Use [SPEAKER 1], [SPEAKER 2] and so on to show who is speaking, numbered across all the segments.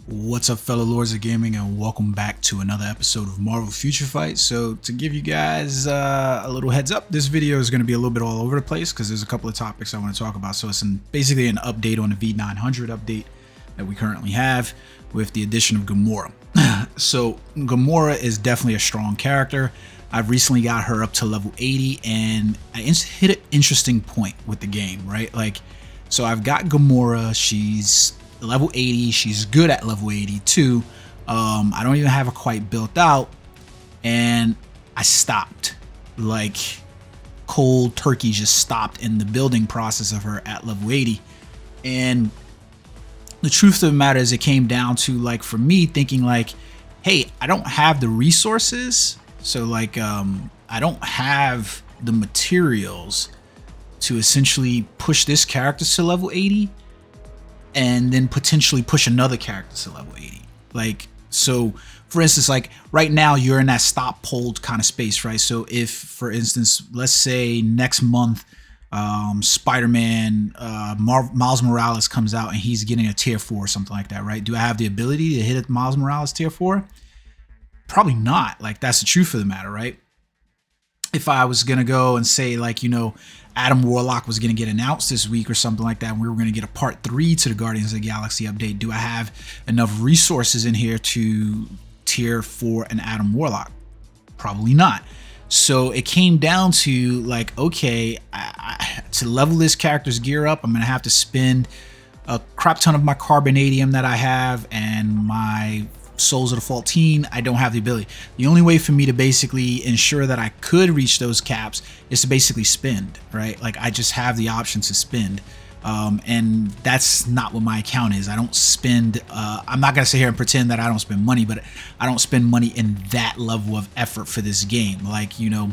[SPEAKER 1] What's up, fellow lords of gaming, and welcome back to another episode of Marvel Future Fight. So to give you guys a little heads up, this video is going to be a little bit all over the place because there's a couple of topics I want to talk about. So it's basically an update on the V900 update that we currently have with the addition of Gamora. So Gamora is definitely a strong character. I've recently got her up to level 80, and I hit an interesting point with the game, right? So I've got Gamora. She's level 80. She's good at level 82. I don't even have her quite built out, and I stopped. Like, cold turkey, just stopped in the building process of her at level 80. And the truth of the matter is, it came down to, like, for me thinking like, hey, I don't have the resources, so like I don't have the materials to essentially push this character to level 80 and then potentially push another character to level 80. Like, so for instance, like right now you're in that stop hold kind of space, right? So if, for instance, let's say next month Spider-Man Miles Morales comes out and he's getting a tier 4 or something like that, right? Do I have the ability to hit a Miles Morales tier 4? Probably not. Like, that's the truth of the matter, right? If I was gonna go and say, like, you know, Adam Warlock was gonna get announced this week or something like that, and we were gonna get a part 3 to the Guardians of the Galaxy update, do I have enough resources in here to tier 4 an Adam Warlock? Probably not. So it came down to like, okay, to level this character's gear up, I'm gonna have to spend a crap ton of my carbonadium that I have and my Souls of the Faultine. I don't have the ability. The only way for me to basically ensure that I could reach those caps is to basically spend, right? Like, I just have the option to spend. And that's not what my account is. I don't spend, I'm not going to sit here and pretend that I don't spend money, but I don't spend money in that level of effort for this game. Like, you know,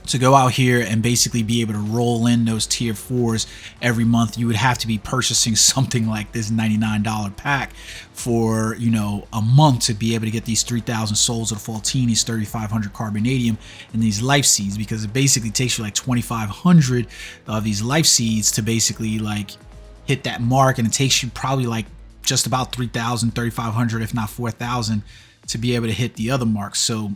[SPEAKER 1] to go out here and basically be able to roll in those tier 4s every month, you would have to be purchasing something like this $99 pack for, you know, a month to be able to get these 3,000 Souls of the Faultine, these 3,500 carbonadium, and these life seeds, because it basically takes you like 2,500 of these life seeds to basically like hit that mark, and it takes you probably like just about 3,000, 3,500, if not 4,000 to be able to hit the other marks. So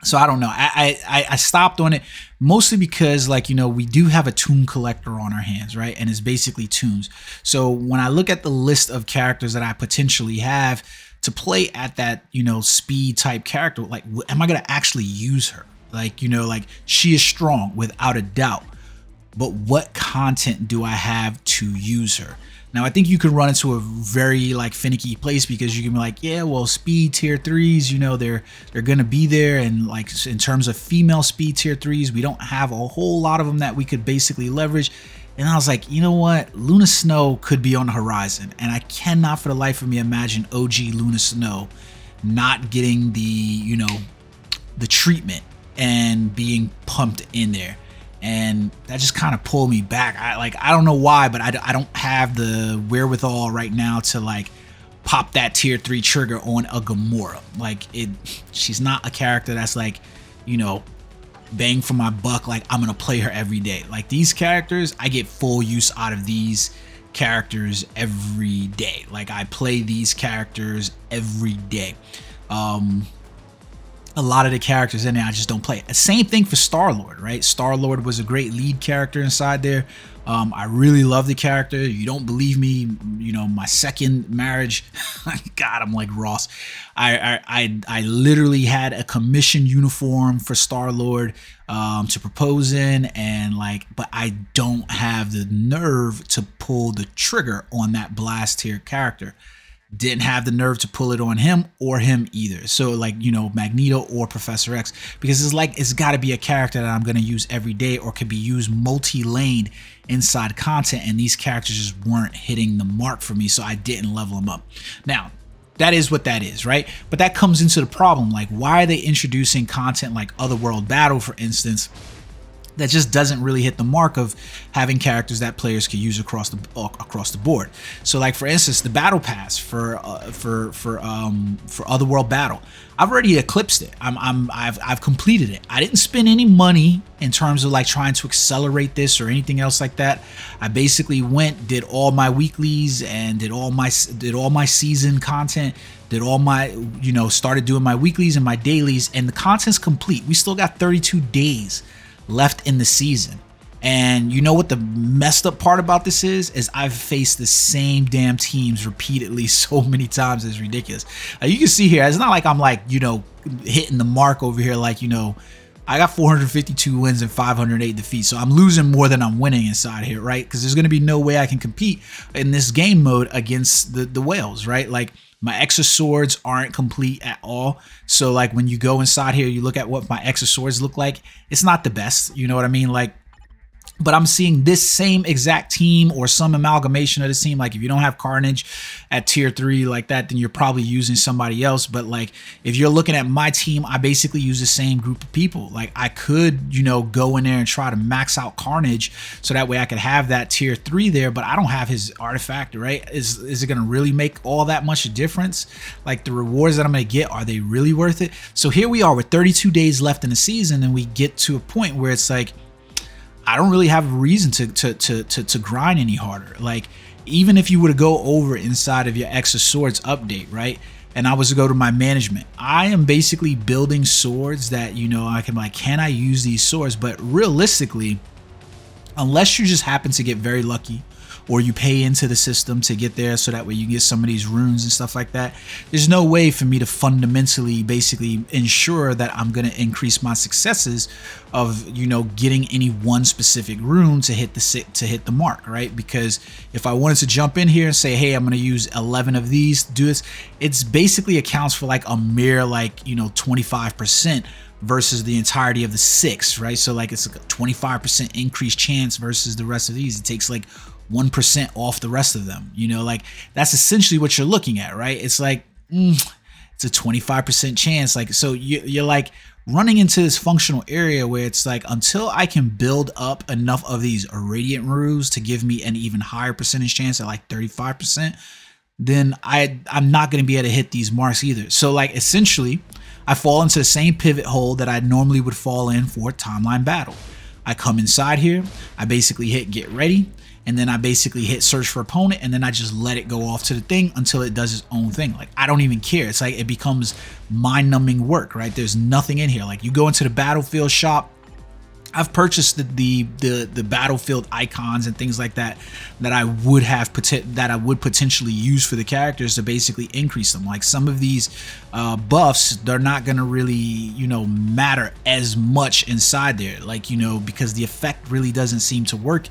[SPEAKER 1] So I don't know. I stopped on it mostly because, like, you know, we do have a toon collector on our hands, right? And it's basically toons. So when I look at the list of characters that I potentially have to play at that, you know, speed type character, like, am I going to actually use her? Like, you know, like, she is strong without a doubt. But what content do I have to use her? Now, I think you could run into a very like finicky place, because you can be like, yeah, well, speed tier 3s, you know, they're gonna be there, and like in terms of female speed tier 3s, we don't have a whole lot of them that we could basically leverage. And I was like, you know what, Luna Snow could be on the horizon, and I cannot for the life of me imagine OG Luna Snow not getting the, you know, the treatment and being pumped in there. And that just kind of pulled me back. I don't know why, but I don't have the wherewithal right now to like pop that tier 3 trigger on a Gamora. Like, she's not a character that's like, you know, bang for my buck, like I'm gonna play her every day. Like, these characters, I get full use out of these characters every day. Like, I play these characters every day. A lot of the characters in there I just don't play. Same thing for Star-Lord, right? Star-Lord was a great lead character inside there. I really love the character. You don't believe me, you know, my second marriage, God, I'm like Ross. I literally had a commission uniform for Star-Lord to propose in, and like, but I don't have the nerve to pull the trigger on that blast tier character. Didn't have the nerve to pull it on him or him either. So, like, you know, Magneto or Professor X, because it's like, it's got to be a character that I'm going to use every day or could be used multi-lane inside content, and these characters just weren't hitting the mark for me, so I didn't level them up. Now, that is what that is, right? But that comes into the problem. Like, why are they introducing content like Otherworld Battle, for instance, that just doesn't really hit the mark of having characters that players can use across the board. So like for instance, the battle pass for Otherworld Battle, I've already eclipsed it. I've completed it. I didn't spend any money in terms of like trying to accelerate this or anything else like that. I basically went, did all my weeklies and did all my season content, did all my, you know, started doing my weeklies and my dailies, and the content's complete. We still got 32 days left in the season. And you know what the messed up part about this is I've faced the same damn teams repeatedly so many times. It's ridiculous. You can see here, it's not like I'm like, you know, hitting the mark over here. Like, you know, I got 452 wins and 508 defeats. So I'm losing more than I'm winning inside here, right? Because there's going to be no way I can compete in this game mode against the whales, right? Like, my extra swords aren't complete at all. So like when you go inside here, you look at what my extra swords look like, it's not the best, you know what I mean? Like, but I'm seeing this same exact team or some amalgamation of this team. Like if you don't have Carnage at tier 3 like that, then you're probably using somebody else. But like if you're looking at my team, I basically use the same group of people. Like I could, you know, go in there and try to max out Carnage so that way I could have that tier 3 there, but I don't have his artifact, right? Is it going to really make all that much a difference? Like the rewards that I'm going to get, are they really worth it? So here we are with 32 days left in the season, and we get to a point where it's like, I don't really have a reason to grind any harder. Like even if you were to go over inside of your extra swords update, right? And I was to go to my management, I am basically building swords that, you know, I can like, can I use these swords? But realistically, unless you just happen to get very lucky or you pay into the system to get there so that way you can get some of these runes and stuff like that, there's no way for me to fundamentally basically ensure that I'm going to increase my successes of, you know, getting any one specific rune to hit the mark, right? Because if I wanted to jump in here and say, hey, I'm going to use 11 of these to do this, it's basically accounts for like a mere like, you know, 25% versus the entirety of the 6, right? So like it's like a 25% increased chance versus the rest of these. It takes like 1% off the rest of them, you know, like that's essentially what you're looking at, right? It's like it's a 25% chance. Like, so you're like running into this functional area where it's like, until I can build up enough of these irradiant runes to give me an even higher percentage chance at like 35%, then I'm not going to be able to hit these marks either. So like essentially I fall into the same pivot hole that I normally would fall in for timeline battle. I come inside here, I basically hit get ready, and then I basically hit search for opponent, and then I just let it go off to the thing until it does its own thing. Like I don't even care. It's like it becomes mind-numbing work, right? There's nothing in here. Like you go into the battlefield shop, I've purchased the battlefield icons and things like that that I would potentially use for the characters to basically increase them. Like some of these buffs, they're not gonna really, you know, matter as much inside there, like, you know, because the effect really doesn't seem to work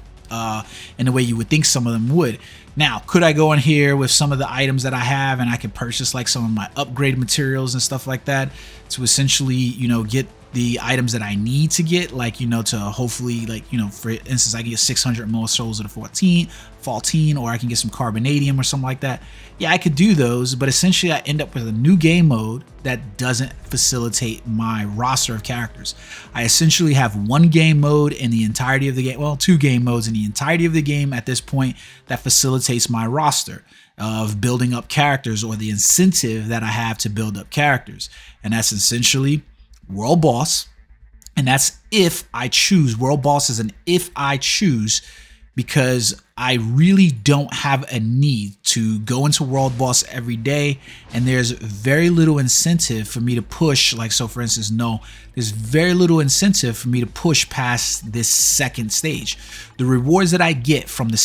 [SPEAKER 1] in the way you would think some of them would. Now, could I go in here with some of the items that I have and I could purchase like some of my upgrade materials and stuff like that to essentially, you know, get the items that I need to get, like, you know, to hopefully, like, you know, for instance, I can get 600 more Souls of the 14, or I can get some Carbonadium or something like that. Yeah, I could do those, but essentially I end up with a new game mode that doesn't facilitate my roster of characters. I essentially have one game mode in the entirety of the game, well, 2 game modes in the entirety of the game at this point that facilitates my roster of building up characters, or the incentive that I have to build up characters. And that's essentially World Boss, and that's if I choose. World Boss is an if I choose, because I really don't have a need to go into World Boss every day, and there's very little incentive for me to push. Like, so for instance, no, there's very little incentive for me to push past this second stage. The rewards that I get from this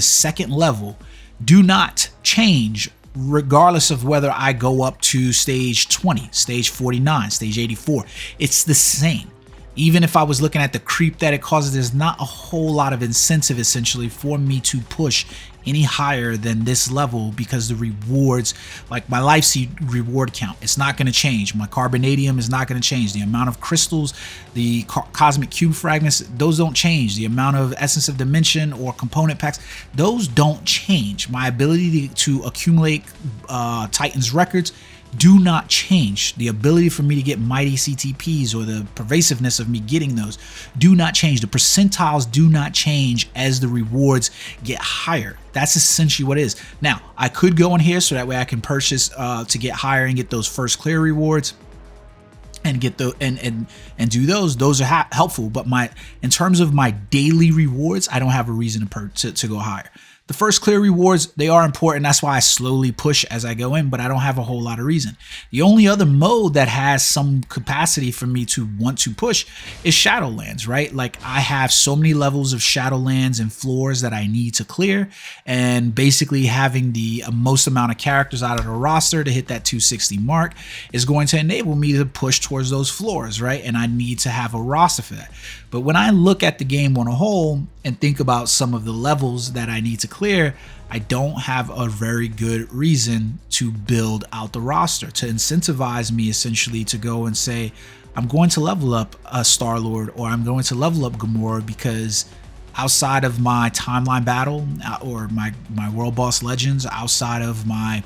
[SPEAKER 1] second level do not change regardless of whether I go up to stage 20, stage 49, stage 84. It's the same. Even if I was looking at the creep that it causes, there's not a whole lot of incentive essentially for me to push any higher than this level, because the rewards, like my life seed reward count, it's not going to change. My Carbonadium is not going to change. The amount of crystals, the cosmic cube fragments, those don't change. The amount of essence of dimension or component packs, those don't change. My ability to accumulate Titan's records do not change. The ability for me to get mighty CTPs or the pervasiveness of me getting those do not change. The percentiles do not change as the rewards get higher. That's essentially what it is. Now, I could go in here so that way I can purchase to get higher and get those first clear rewards and get the and do those are helpful, but in terms of my daily rewards, I don't have a reason to go higher. The first clear rewards, they are important. That's why I slowly push as I go in, but I don't have a whole lot of reason. The only other mode that has some capacity for me to want to push is Shadowlands, right? Like, I have so many levels of Shadowlands and floors that I need to clear, and basically having the most amount of characters out of the roster to hit that 260 mark is going to enable me to push towards those floors, right? And I need to have a roster for that. But when I look at the game on a whole and think about some of the levels that I need to clear, I don't have a very good reason to build out the roster to incentivize me essentially to go and say, I'm going to level up a Star-Lord or I'm going to level up Gamora, because outside of my timeline battle or my World Boss Legends, outside of my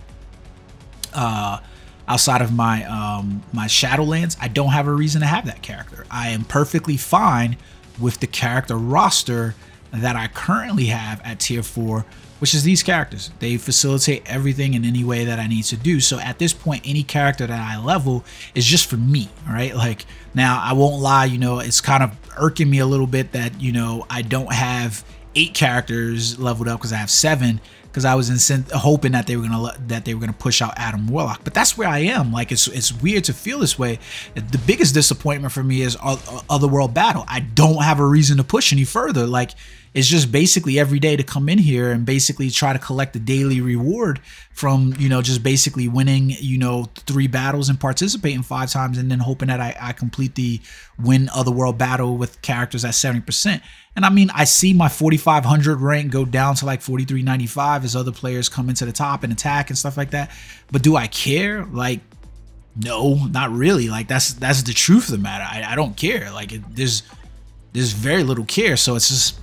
[SPEAKER 1] my Shadowlands, I don't have a reason to have that character. I am perfectly fine with the character roster that I currently have at tier 4, which is these characters. They facilitate everything in any way that I need to do. So at this point, any character that I level is just for me, right? Like, now I won't lie, you know, it's kind of irking me a little bit that, you know, I don't have 8 characters leveled up because I have 7, because I was hoping that they were gonna push out Adam Warlock. But that's where I am. Like, it's weird to feel this way. The biggest disappointment for me is Otherworld Battle. I don't have a reason to push any further. Like, it's just basically every day to come in here and basically try to collect the daily reward from, you know, just basically winning, you know, 3 battles and participating 5 times, and then hoping that I complete the win Otherworld Battle with characters at 70%. And I mean, I see my 4,500 rank go down to like 4,395 as other players come into the top and attack and stuff like that. But do I care? Like, no, not really. Like, that's the truth of the matter. I don't care. Like, there's very little care. So it's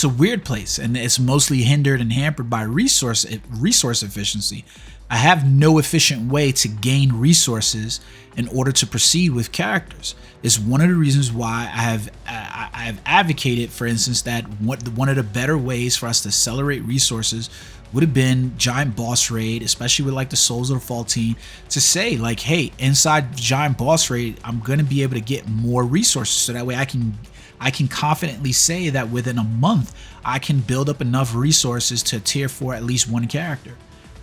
[SPEAKER 1] a weird place, and it's mostly hindered and hampered by resource efficiency. I have no efficient way to gain resources in order to proceed with characters. It's one of the reasons why I have advocated, for instance, that one of the better ways for us to accelerate resources would have been Giant Boss Raid, especially with like the Souls of the Fall team, to say like, hey, inside Giant Boss Raid, I'm going to be able to get more resources, so that way I can confidently say that within a month, I can build up enough resources to tier 4 at least 1 character.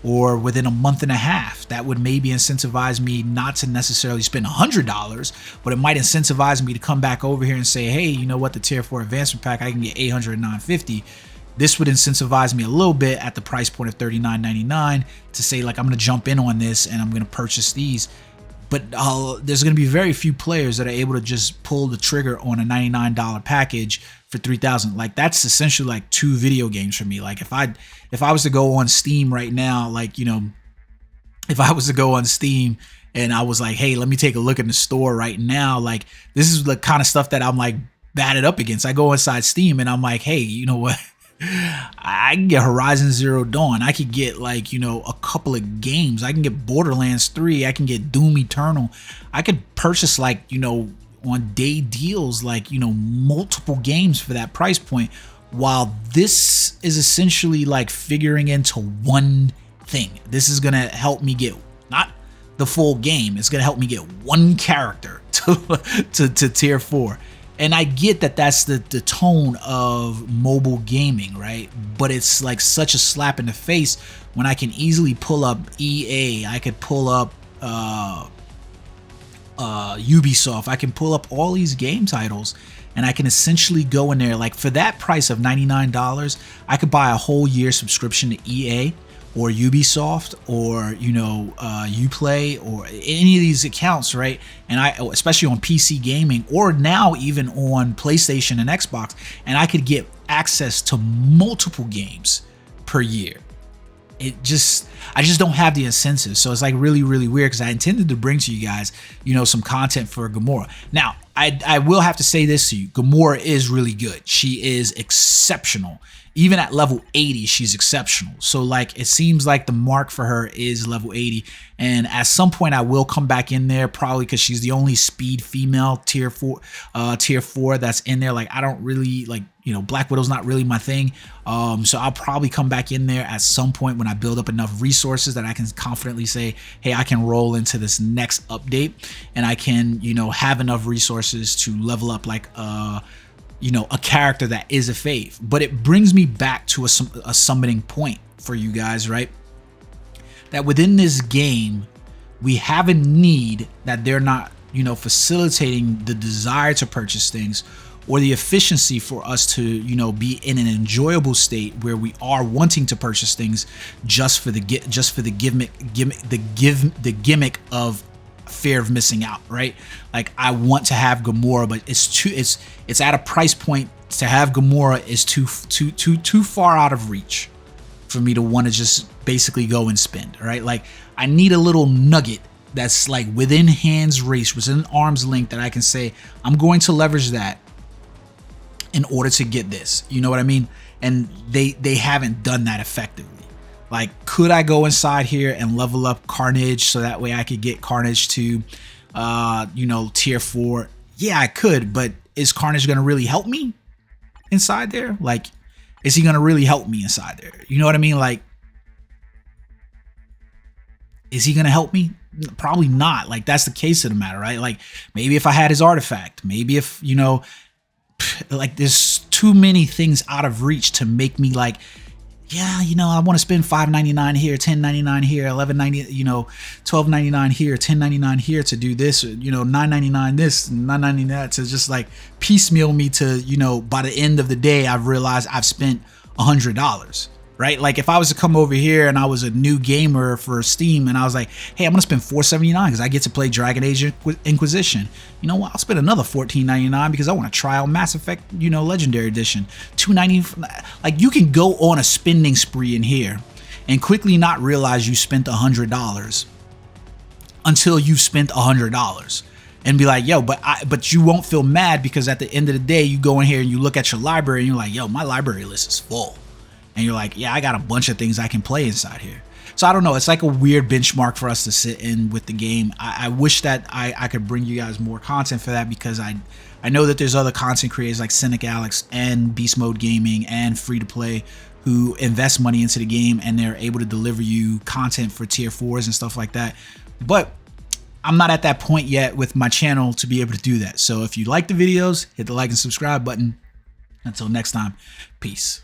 [SPEAKER 1] Or within a month and a half, that would maybe incentivize me not to necessarily spend $100, but it might incentivize me to come back over here and say, hey, you know what, the tier 4 advancement pack, I can get 800 and 950. This would incentivize me a little bit at the price point of $39.99 to say, like, I'm going to jump in on this and I'm going to purchase these. But there's going to be very few players that are able to just pull the trigger on a $99 package for 3,000. Like, that's essentially like 2 video games for me. Like, if I was to go on Steam right now, like, you know, if I was to go on Steam and I was like, hey, let me take a look in the store right now, like, this is the kind of stuff that I'm like batted up against. I go inside Steam and I'm like, hey, you know what? I can get Horizon Zero Dawn. I could get, like, you know, a couple of games. I can get Borderlands 3. I can get Doom Eternal. I could purchase, like, you know, on day deals, like, you know, multiple games for that price point, while this is essentially like figuring into one thing. This is gonna help me get not the full game. It's gonna help me get 1 character to tier 4. And I get that that's the tone of mobile gaming, right? But it's like such a slap in the face when I can easily pull up EA, I could pull up Ubisoft, I can pull up all these game titles, and I can essentially go in there, like, for that price of $99, I could buy a whole year subscription to EA or Ubisoft or, you know, Uplay or any of these accounts, right? And especially on PC gaming, or now even on PlayStation and Xbox, and I could get access to multiple games per year. I just don't have the incentive. So it's like really, really weird because I intended to bring to you guys, some content for Gamora. Now, I will have to say this to you. Gamora is really good. She is exceptional. Even at level 80, she's exceptional. So like, it seems like the mark for her is level 80. And at some point I will come back in there, probably because she's the only speed female tier 4 that's in there. Like, I don't really like, Black Widow's not really my thing. So I'll probably come back in there at some point when I build up enough resources that I can confidently say, hey, I can roll into this next update and I can, have enough resources to level up like, a character that is a fave. But it brings me back to a summoning point for you guys, right? That within this game, we have a need that they're not, facilitating the desire to purchase things or the efficiency for us to, be in an enjoyable state where we are wanting to purchase things just for the gimmick of fear of missing out, right? Like, I want to have Gamora, but it's at a price point to have Gamora is too far out of reach for me to want to just basically go and spend, right? Like, I need a little nugget that's like within hand's reach, within arm's length, that I can say I'm going to leverage that in order to get this. You know what I mean? And they haven't done that effectively. Like, could I go inside here and level up Carnage so that way I could get Carnage to, tier 4? Yeah, I could, but is Carnage going to really help me inside there? Like, is he going to really help me inside there? You know what I mean? Like, is he going to help me? Probably not. Like, that's the case of the matter, right? Like, maybe if I had his artifact, maybe if, like, there's too many things out of reach to make me like, yeah, I want to spend $5.99 here, $10.99 here, $11.90, $12.99 here, $10.99 here to do this, $9.99 this, $9.99 that, to just like piecemeal me to, by the end of the day, I've realized I've spent $100, right? Like, if I was to come over here and I was a new gamer for Steam and I was like, hey, I'm going to spend $4.79 because I get to play Dragon Age Inquisition. You know what? I'll spend another $14.99 because I want to try out Mass Effect, Legendary Edition. $2.90. Like, you can go on a spending spree in here and quickly not realize you spent $100 until you've spent $100. And be like, yo, but you won't feel mad because at the end of the day, you go in here and you look at your library and you're like, yo, my library list is full. And you're like, yeah, I got a bunch of things I can play inside here. So I don't know. It's like a weird benchmark for us to sit in with the game. I wish that I could bring you guys more content for that, because I know that there's other content creators like Cynic Alex and Beast Mode Gaming and Free to Play who invest money into the game and they're able to deliver you content for tier 4s and stuff like that. But I'm not at that point yet with my channel to be able to do that. So if you like the videos, hit the like and subscribe button. Until next time, peace.